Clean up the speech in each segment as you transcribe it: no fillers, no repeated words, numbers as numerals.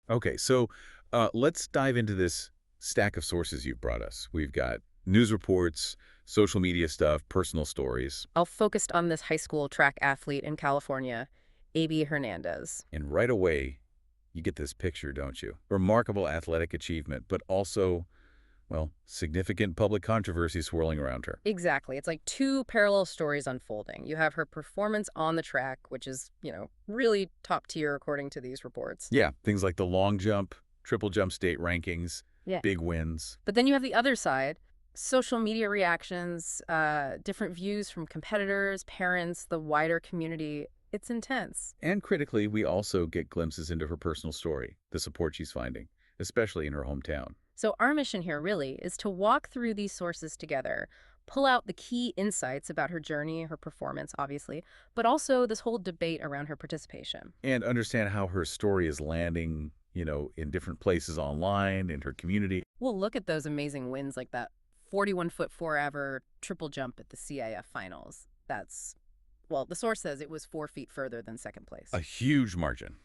Okay, so let's dive into this stack of sources you've brought us. We've got news reports, social media stuff, personal stories, I'll focus on this high school track athlete in California, A.B. Hernandez. and right away, you get this picture, don't you? Remarkable athletic achievement, but also, well, significant public controversy swirling around her. Exactly. It's like two parallel stories unfolding. You have her performance on the track, which is, really top tier according to these reports. Yeah, things like the long jump, triple jump state rankings, Yeah. big wins, But then you have the other side, social media reactions, different views from competitors, parents, the wider community. It's intense. and critically, we also get glimpses into her personal story, the support she's finding, especially in her hometown. So our mission here really is to walk through these sources together, pull out the key insights about her journey, her performance, obviously, but also this whole debate around her participation. And understand how her story is landing, in different places online, in her community. We'll look at those amazing wins like that 41-foot 4 ever triple jump at the CIF finals. Well, the source says it was 4 feet further than second place. A huge margin.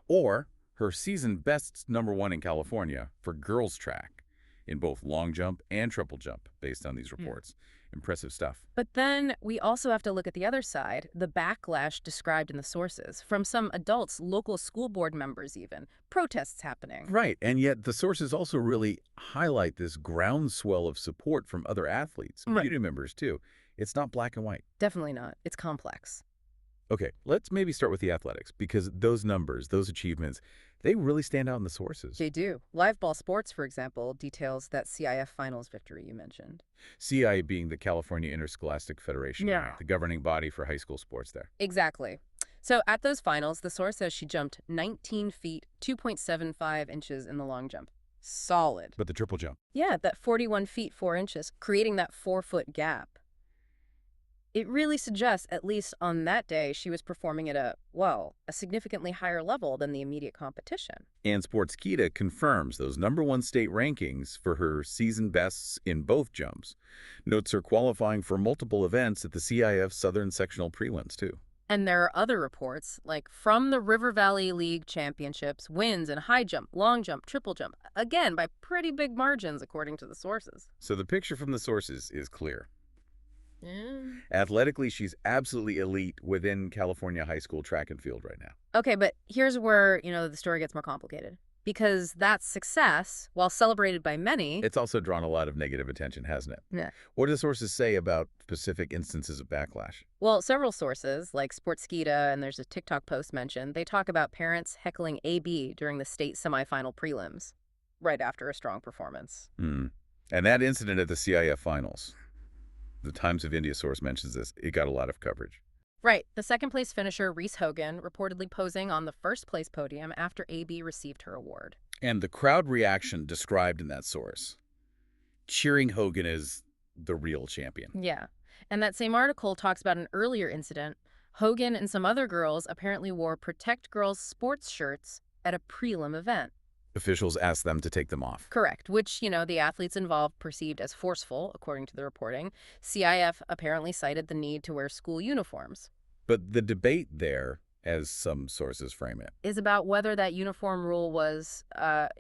Or her season best #1 in California for girls track in both long jump and triple jump, based on these Yeah. reports. Impressive stuff. But then we also have to look at the other side, the backlash described in the sources, from some adults, local school board members even, protests happening. Right, and yet the sources also really highlight this groundswell of support from other athletes, Right. community members too. It's not black and white. Definitely not. It's complex. Okay, let's maybe start with the athletics, because those numbers, those achievements, they really stand out in the sources. They do. Live Ball Sports, for example, details that CIF finals victory you mentioned. CI being the California Interscholastic Federation, Yeah. the governing body for high school sports there. Exactly. So at those finals, the source says she jumped 19 feet, 2.75 inches in the long jump. Solid. But the triple jump. Yeah, that 41 feet, 4 inches, creating that 4-foot gap. It really suggests, at least on that day, she was performing at a significantly higher level than the immediate competition. And Sportskeeda confirms those #1 state rankings for her season bests in both jumps. Notes her qualifying for multiple events at the CIF Southern Sectional Prelims, too. And there are other reports, like from the River Valley League Championships, wins in high jump, long jump, triple jump, again by pretty big margins according to the sources. So the picture from the sources is clear. Yeah. Athletically, she's absolutely elite within California high school track and field right now. Okay, but here's where, the story gets more complicated. Because that success, while celebrated by many, It's also drawn a lot of negative attention, hasn't it? yeah. What do the sources say about specific instances of backlash? Well, several sources, like Sportskeeda, and there's a TikTok post mentioned, they talk about parents heckling AB during the state semifinal prelims, right after a strong performance. Hmm. And that incident at the CIF finals, the Times of India source mentions this, it got a lot of coverage. Right. The second place finisher, Reese Hogan, reportedly posing on the first place podium after AB received her award. And the crowd reaction described in that source, cheering Hogan as the real champion. Yeah. And that same article talks about an earlier incident. Hogan and some other girls apparently wore Protect Girls sports shirts at a prelim event. Officials asked them to take them off. Correct, which, the athletes involved perceived as forceful, according to the reporting. CIF apparently cited the need to wear school uniforms. But the debate there, as some sources frame it, Is about whether that uniform rule was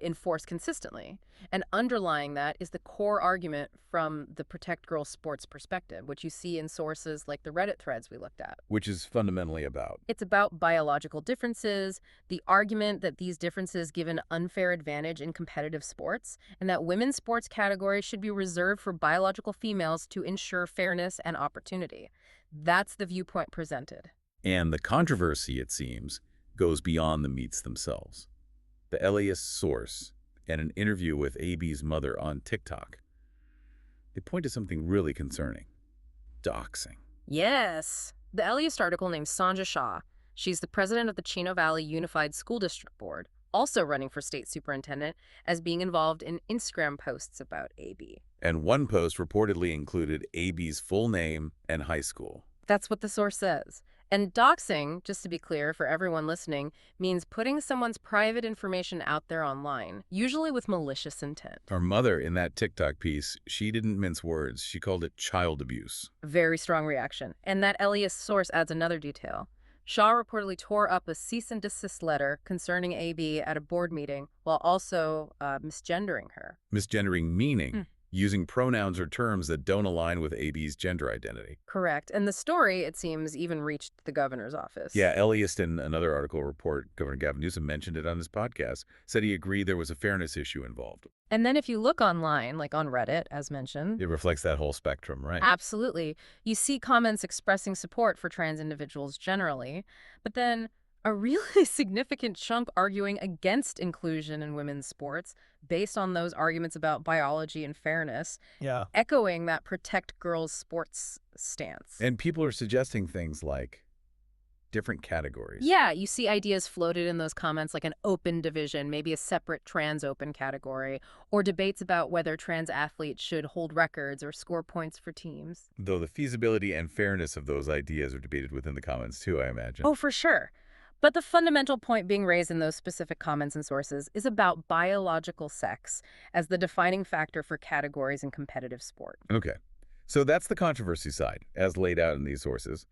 enforced consistently. And underlying that is the core argument from the Protect Girls sports perspective, which you see in sources like the Reddit threads we looked at. which is fundamentally about. It's about biological differences, the argument that these differences give an unfair advantage in competitive sports, and that women's sports categories should be reserved for biological females to ensure fairness and opportunity. That's the viewpoint presented. And the controversy, it seems, goes beyond the meets themselves. The Elias source and an interview with AB's mother on TikTok, they point to something really concerning: doxing. Yes. The Elias article named Sanja Shah. She's the president of the Chino Valley Unified School District Board, also running for state superintendent, as being involved in Instagram posts about AB. And one post reportedly included AB's full name and high school. That's what the source says. And doxing, just to be clear for everyone listening, means putting someone's private information out there online, usually with malicious intent. Our mother, in that TikTok piece, she didn't mince words. She called it child abuse. Very strong reaction. And that Elias source adds another detail. Shaw reportedly tore up a cease and desist letter concerning AB at a board meeting while also misgendering her. Misgendering Hmm. meaning using pronouns or terms that don't align with AB's gender identity. Correct. And the story, it seems, even reached the governor's office. Yeah, Elias, in another article report, Governor Gavin Newsom mentioned it on his podcast, said he agreed there was a fairness issue involved. And then if you look online, like on Reddit, as mentioned, It reflects that whole spectrum, right? absolutely, you see comments expressing support for trans individuals generally, but then a really significant chunk arguing against inclusion in women's sports based on those arguments about biology and fairness, Yeah. echoing that protect girls' sports stance. And people are suggesting things like different categories. Yeah, you see ideas floated in those comments like an open division, maybe a separate trans open category, or debates about whether trans athletes should hold records or score points for teams. Though the feasibility and fairness of those ideas are debated within the comments too, I imagine. Oh, for sure. But the fundamental point being raised in those specific comments and sources is about biological sex as the defining factor for categories in competitive sport. Okay. So that's the controversy side, as laid out in these sources.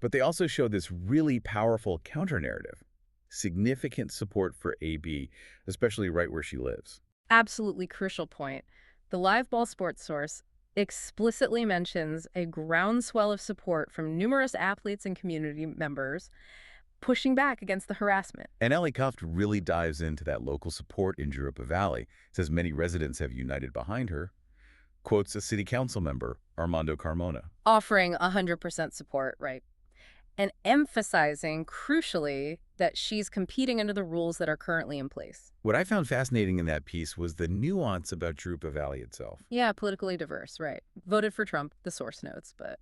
But they also show this really powerful counter-narrative. Significant support for AB, especially right where she lives. Absolutely crucial point. The Live Ball Sports source explicitly mentions a groundswell of support from numerous athletes and community members pushing back against the harassment. And Ellie Cuft really dives into that local support in Jurupa Valley, says many residents have united behind her, quotes a city council member, Armando Carmona. Offering 100% support, right? And emphasizing, crucially, that she's competing under the rules that are currently in place. What I found fascinating in that piece was the nuance about Jurupa Valley itself. Yeah, politically diverse, right. Voted for Trump, the source notes, but...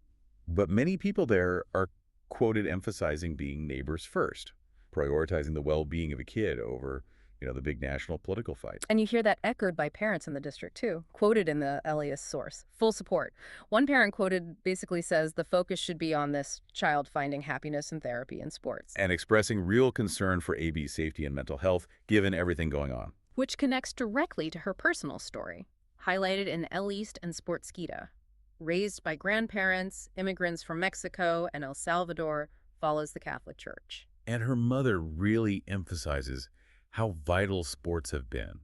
But many people there are quoted emphasizing being neighbors first, prioritizing the well-being of a kid over, the big national political fight. And you hear that echoed by parents in the district, too, quoted in the Elias source. Full support. One parent quoted basically says the focus should be on this child finding happiness and therapy in sports. And expressing real concern for AB's safety and mental health, given everything going on. Which connects directly to her personal story, highlighted in El East and Sportskeeda. Raised by grandparents, immigrants from Mexico and El Salvador, follows the Catholic Church. And her mother really emphasizes how vital sports have been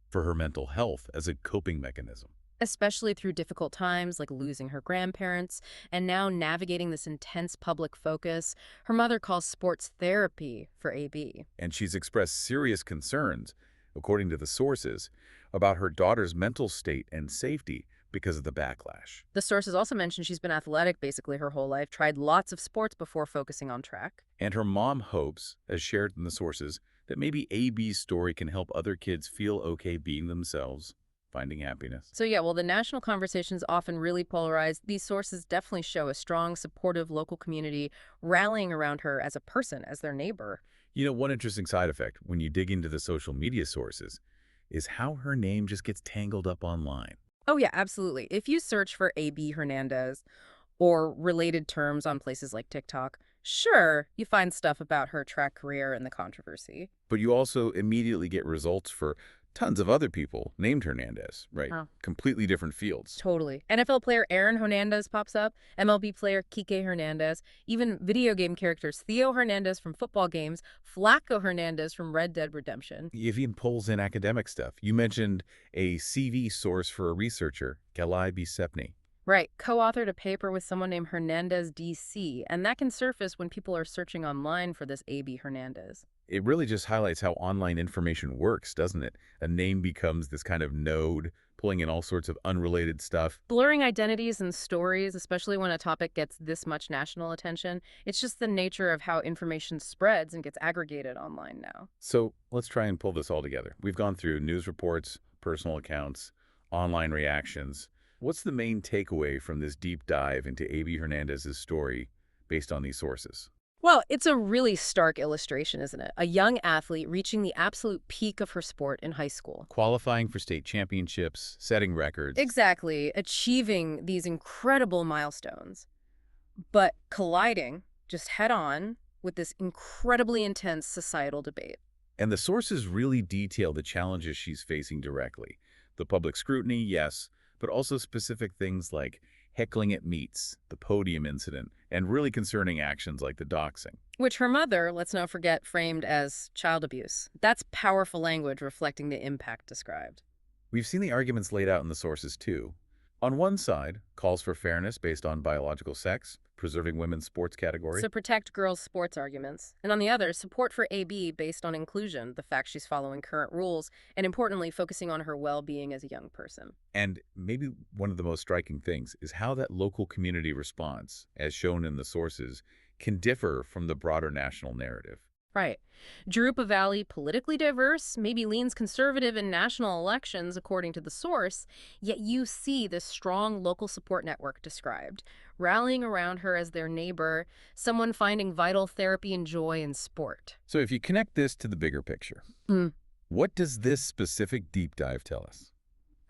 for her mental health as a coping mechanism. Especially through difficult times like losing her grandparents and now navigating this intense public focus, her mother calls sports therapy for AB. And she's expressed serious concerns, according to the sources, about her daughter's mental state and safety because of the backlash. The sources also mentioned she's been athletic basically her whole life, tried lots of sports before focusing on track. And her mom hopes, as shared in the sources, that maybe AB's story can help other kids feel okay being themselves, finding happiness. So yeah, while the national conversation's often really polarized, these sources definitely show a strong, supportive local community rallying around her as a person, as their neighbor. One interesting side effect when you dig into the social media sources is how her name just gets tangled up online. Oh yeah, absolutely. If you search for AB Hernandez or related terms on places like TikTok, sure, you find stuff about her track career and the controversy. But you also immediately get results for tons of other people named Hernandez, right? Oh. Completely different fields. Totally. NFL player Aaron Hernandez pops up, MLB player Kike Hernandez, even video game characters Theo Hernandez from football games, Flacco Hernandez from Red Dead Redemption. It even pulls in academic stuff. You mentioned a CV source for a researcher, Galai Bisepni. Right, co-authored a paper with someone named Hernandez DC, and that can surface when people are searching online for this AB Hernandez. It really just highlights how online information works, doesn't it? A name becomes this kind of node, pulling in all sorts of unrelated stuff. Blurring identities and stories, especially when a topic gets this much national attention, it's just the nature of how information spreads and gets aggregated online now. So let's try and pull this all together. We've gone through news reports, personal accounts, online reactions. What's the main takeaway from this deep dive into AB Hernandez's story based on these sources? Well, it's a really stark illustration, isn't it? A young athlete reaching the absolute peak of her sport in high school. Qualifying for state championships, setting records. Exactly, achieving these incredible milestones, but colliding just head on with this incredibly intense societal debate. And the sources really detail the challenges she's facing directly. The public scrutiny, yes, but also specific things like heckling at meets, the podium incident, and really concerning actions like the doxing. Which her mother, let's not forget, framed as child abuse. That's powerful language reflecting the impact described. We've seen the arguments laid out in the sources too. On one side, calls for fairness based on biological sex, preserving women's sports category. So protect girls' sports arguments. And on the other, support for AB based on inclusion, the fact she's following current rules, and importantly, focusing on her well-being as a young person. And maybe one of the most striking things is how that local community response, as shown in the sources, can differ from the broader national narrative. Right. Jurupa Valley, politically diverse, maybe leans conservative in national elections, according to the source, yet you see this strong local support network described, rallying around her as their neighbor, someone finding vital therapy and joy in sport. So if you connect this to the bigger picture, what does this specific deep dive tell us?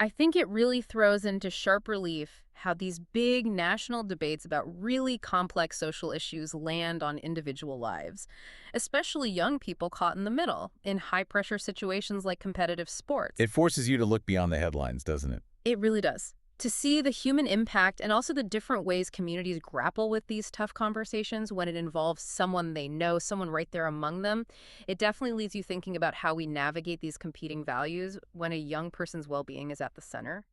I think it really throws into sharp relief how these big national debates about really complex social issues land on individual lives, especially young people caught in the middle in high-pressure situations like competitive sports. It forces you to look beyond the headlines, doesn't it? It really does. To see the human impact and also the different ways communities grapple with these tough conversations when it involves someone they know, someone right there among them, it definitely leaves you thinking about how we navigate these competing values when a young person's well-being is at the center.